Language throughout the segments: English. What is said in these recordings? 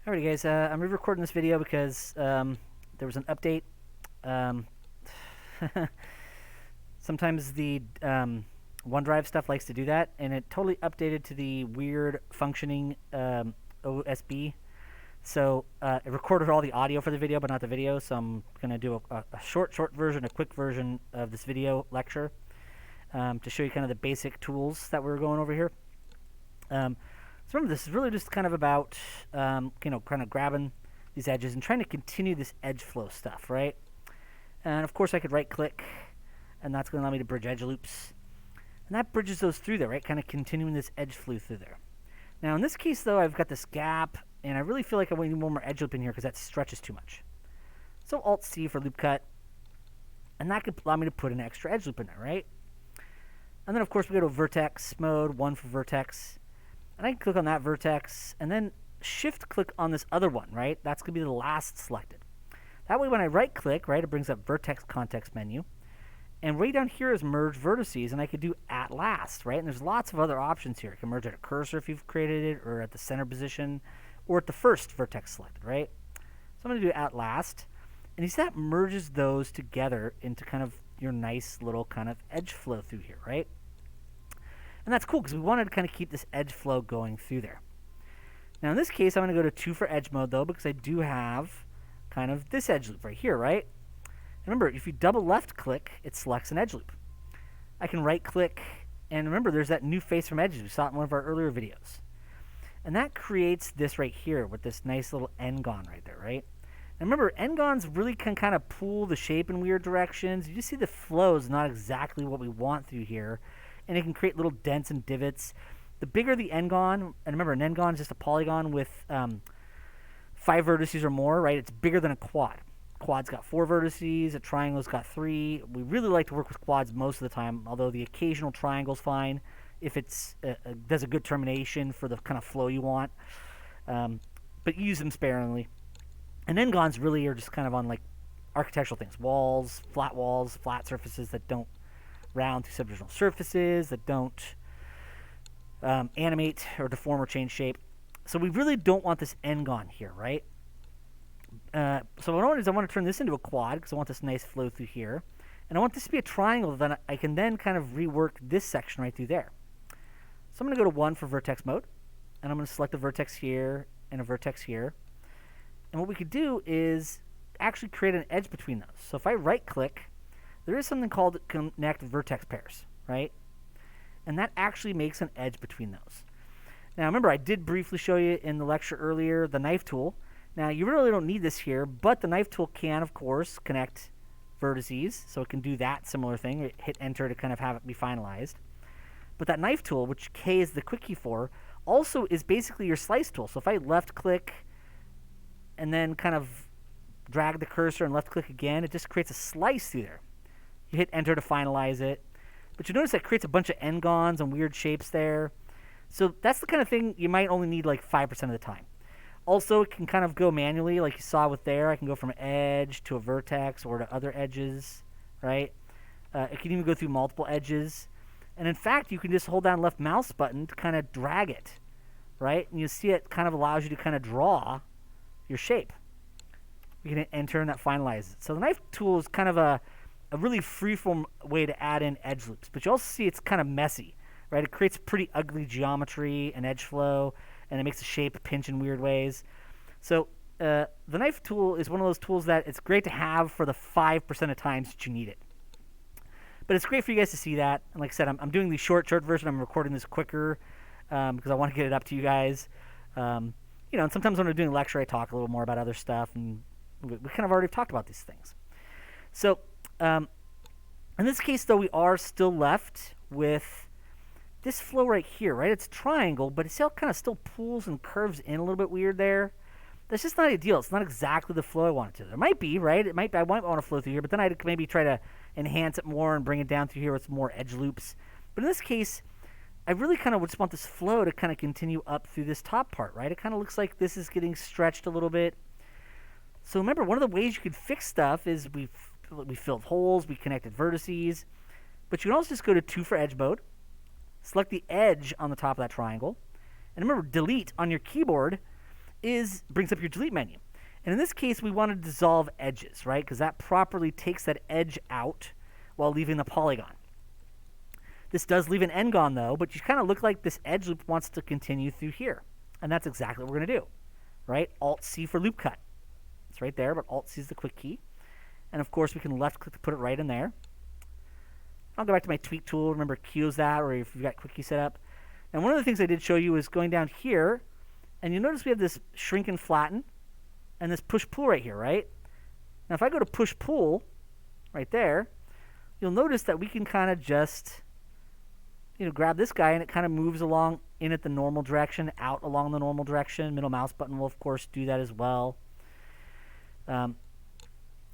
Alrighty guys, I'm re-recording this video because there was an update. Um, Sometimes the OneDrive stuff likes to do that, and it totally updated to the weird functioning OSB. So it recorded all the audio for the video, but not the video. So I'm going to do a short version, a quick version of this video lecture to show you kind of the basic tools that we're going over here. So remember, this is really just kind of about, kind of grabbing these edges and trying to continue this edge flow stuff, right? And of course, I could right-click, and that's going to allow me to bridge edge loops. And that bridges those through there, right? Kind of continuing this edge flow through there. Now, in this case, though, I've got this gap, and I really feel like I need one more edge loop in here because that stretches too much. So Alt-C for loop cut, and that could allow me to put an extra edge loop in there, right? And then, of course, we go to vertex mode, 1 for vertex. And I can click on that vertex, and then shift-click on this other one, right? That's going to be the last selected. That way, when I right-click, right, it brings up vertex context menu. And right down here is merge vertices, and I could do at last, right? And there's lots of other options here. I can merge at a cursor if you've created it, or at the center position, or at the first vertex selected, right? So I'm going to do at last. And you see that merges those together into kind of your nice little kind of edge flow through here, right? And that's cool because we wanted to kind of keep this edge flow going through there. Now in this case, I'm going to go to 2 for edge mode though, because I do have kind of this edge loop right here, right? And remember, if you double left click, it selects an edge loop. I can right click, and remember there's that new face from edges. We saw it in one of our earlier videos. And that creates this right here with this nice little n-gon right there, right? And remember, n-gons really can kind of pull the shape in weird directions. You just see the flow is not exactly what we want through here. And it can create little dents and divots. The bigger the n-gon, and remember, an n-gon is just a polygon with 5 vertices or more, right? It's bigger than a quad. Quad's got 4 vertices, a triangle's got 3. We really like to work with quads most of the time, although the occasional triangle's fine if it's does a good termination for the kind of flow you want. But use them sparingly. And n-gons really are just kind of on like architectural things. Walls, flat surfaces that don't round through subdivisional surfaces, that don't animate or deform or change shape. So we really don't want this n-gon here, right? So what I want is I want to turn this into a quad because I want this nice flow through here. And I want this to be a triangle that I can then kind of rework this section right through there. So I'm going to go to 1 for vertex mode. And I'm going to select a vertex here and a vertex here. And what we could do is actually create an edge between those. So if I right-click, there is something called connect vertex pairs, right? And that actually makes an edge between those. Now remember, I did briefly show you in the lecture earlier the knife tool. Now you really don't need this here, but the knife tool can, of course, connect vertices. So it can do that similar thing. Hit enter to kind of have it be finalized. But that knife tool, which K is the quick key for, also is basically your slice tool. So if I left click and then kind of drag the cursor and left click again, it just creates a slice through there. You hit enter to finalize it. But you notice that creates a bunch of n-gons and weird shapes there. So that's the kind of thing you might only need like 5% of the time. Also, it can kind of go manually like you saw with there. I can go from edge to a vertex or to other edges, right? It can even go through multiple edges. And in fact, you can just hold down left mouse button to kind of drag it, right? And you see it kind of allows you to kind of draw your shape. You can hit enter and that finalizes it. So the knife tool is kind of a really freeform way to add in edge loops. But you also see it's kind of messy, right? It creates pretty ugly geometry and edge flow, and it makes the shape pinch in weird ways. So the knife tool is one of those tools that it's great to have for the 5% of times that you need it. But it's great for you guys to see that. And like I said, I'm doing the short version. I'm recording this quicker because I want to get it up to you guys. And sometimes when I'm doing a lecture, I talk a little more about other stuff, and we kind of already talked about these things. So in this case, though, we are still left with this flow right here, right? It's a triangle, but it still kind of still pulls and curves in a little bit weird there. That's just not ideal. It's not exactly the flow I want it to. There might be, right? I might want to flow through here, but then I'd maybe try to enhance it more and bring it down through here with more edge loops. But in this case, I really kind of just want this flow to kind of continue up through this top part, right? It kind of looks like this is getting stretched a little bit. So remember, one of the ways you could fix stuff is we filled holes, we connected vertices, but you can also just go to 2 for edge mode, select the edge on the top of that triangle, and remember, delete on your keyboard brings up your delete menu. And in this case, we want to dissolve edges, right? Because that properly takes that edge out while leaving the polygon. This does leave an n-gon, though, but you kind of look like this edge loop wants to continue through here. And that's exactly what we're going to do, right? Alt-C for loop cut. It's right there, but Alt-C is the quick key. And, of course, we can left-click to put it right in there. I'll go back to my tweak tool. Remember, Q's that, or if you've got quick key set up. And one of the things I did show you is going down here, and you notice we have this shrink and flatten, and this push-pull right here, right? Now, if I go to push-pull right there, you'll notice that we can kind of just, grab this guy, and it kind of moves along in at the normal direction, out along the normal direction. Middle mouse button will, of course, do that as well. And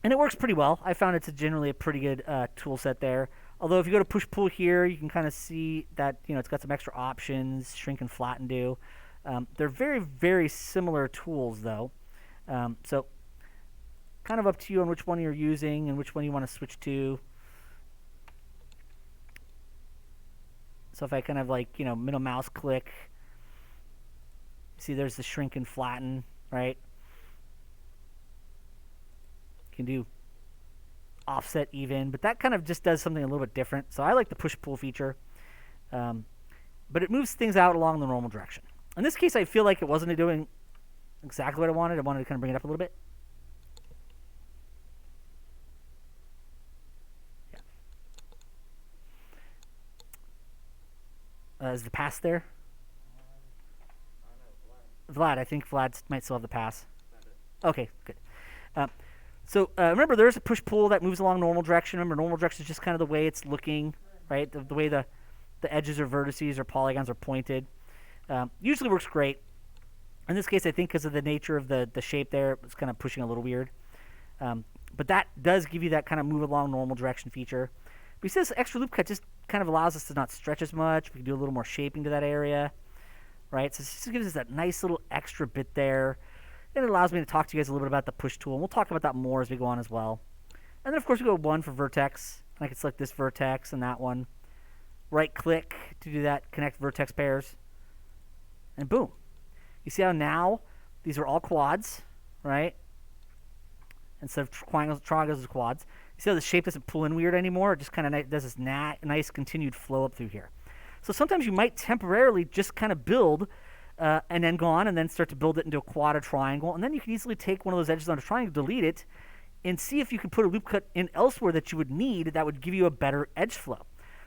it works pretty well. I found it's generally a pretty good tool set there. Although if you go to push-pull here, you can kind of see that, it's got some extra options, shrink and flatten do. They're very, very similar tools, though. So kind of up to you on which one you're using and which one you want to switch to. So if I kind of middle mouse click, see there's the shrink and flatten, right? You can do offset even, but that kind of just does something a little bit different. So I like the push-pull feature, but it moves things out along the normal direction. In this case, I feel like it wasn't doing exactly what I wanted. I wanted to kind of bring it up a little bit. Yeah. Is the pass there? Vlad, I think Vlad might still have the pass. Okay, good. So remember, there's a push-pull that moves along normal direction. Remember, normal direction is just kind of the way it's looking, right? The way the edges or vertices or polygons are pointed. Usually works great. In this case, I think because of the nature of the shape there, it's kind of pushing a little weird. But that does give you that kind of move along normal direction feature. But this extra loop cut just kind of allows us to not stretch as much. We can do a little more shaping to that area, right? So it just gives us that nice little extra bit there. And it allows me to talk to you guys a little bit about the push tool. And we'll talk about that more as we go on as well. And then, of course, we go 1 for vertex. And I can select this vertex and that one. Right-click to do that, connect vertex pairs. And boom. You see how now these are all quads, right? Instead of triangles as quads. You see how the shape doesn't pull in weird anymore? It just kind of does this nice continued flow up through here. So sometimes you might temporarily just kind of build and then go on and then start to build it into a quad or triangle. And then you can easily take one of those edges on a triangle, delete it, and see if you can put a loop cut in elsewhere that you would need that would give you a better edge flow.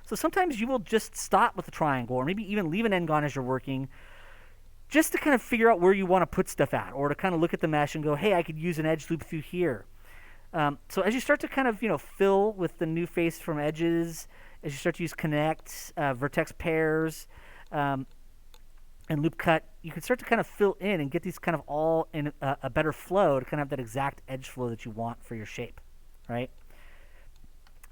So sometimes you will just stop with the triangle or maybe even leave an n-gon as you're working just to kind of figure out where you want to put stuff at, or to kind of look at the mesh and go, hey, I could use an edge loop through here. So as you start to kind of, fill with the new face from edges, as you start to use connect, vertex pairs, and loop cut, you can start to kind of fill in and get these kind of all in a better flow to kind of have that exact edge flow that you want for your shape, right?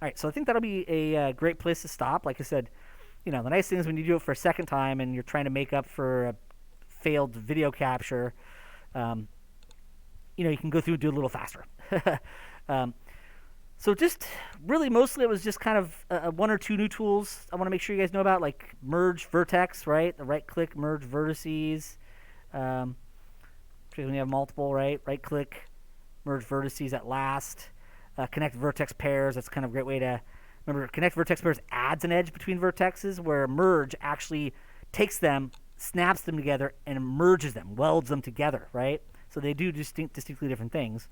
All right, so I think that'll be a great place to stop. Like I said, the nice thing is when you do it for a second time and you're trying to make up for a failed video capture, you can go through and do it a little faster. So just really mostly it was just kind of 1 or 2 new tools I want to make sure you guys know about, like merge vertex, right? The right-click, merge vertices. When you have multiple, right? Right-click, merge vertices at last. Connect vertex pairs. That's kind of a great way to remember. Connect vertex pairs adds an edge between vertexes, where merge actually takes them, snaps them together, and merges them, welds them together, right? So they do distinctly different things.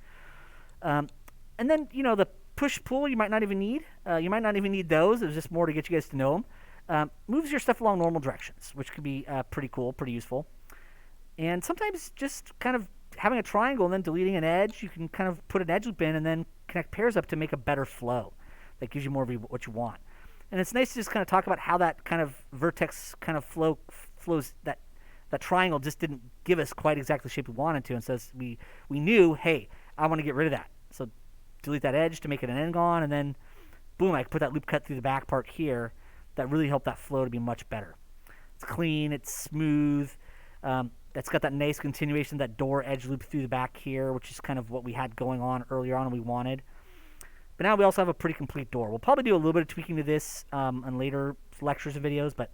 And then, the push-pull you might not even need. You might not even need those. It was just more to get you guys to know them. Moves your stuff along normal directions, which could be pretty cool, pretty useful. And sometimes just kind of having a triangle and then deleting an edge, you can kind of put an edge loop in and then connect pairs up to make a better flow. That gives you more of what you want. And it's nice to just kind of talk about how that kind of vertex kind of flows, that triangle just didn't give us quite exactly the shape we wanted to. And so we knew, hey, I want to get rid of that. So delete that edge to make it an n-gon, and then boom, I can put that loop cut through the back part here. That really helped that flow to be much better. It's clean, it's smooth. That's got that nice continuation, that door edge loop through the back here, which is kind of what we had going on earlier on and we wanted. But now we also have a pretty complete door. We'll probably do a little bit of tweaking to this on later lectures and videos, but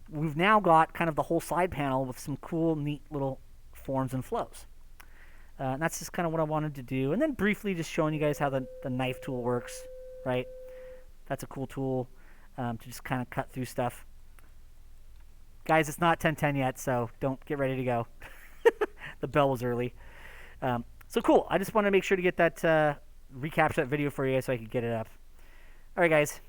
we've now got kind of the whole side panel with some cool, neat little forms and flows. And that's just kind of what I wanted to do. And then briefly just showing you guys how the knife tool works, right? That's a cool tool to just kind of cut through stuff. Guys, it's not 10:10 yet, so don't get ready to go. The bell was early. So cool. I just wanted to make sure to get that, recapture that video for you guys so I could get it up. All right, guys.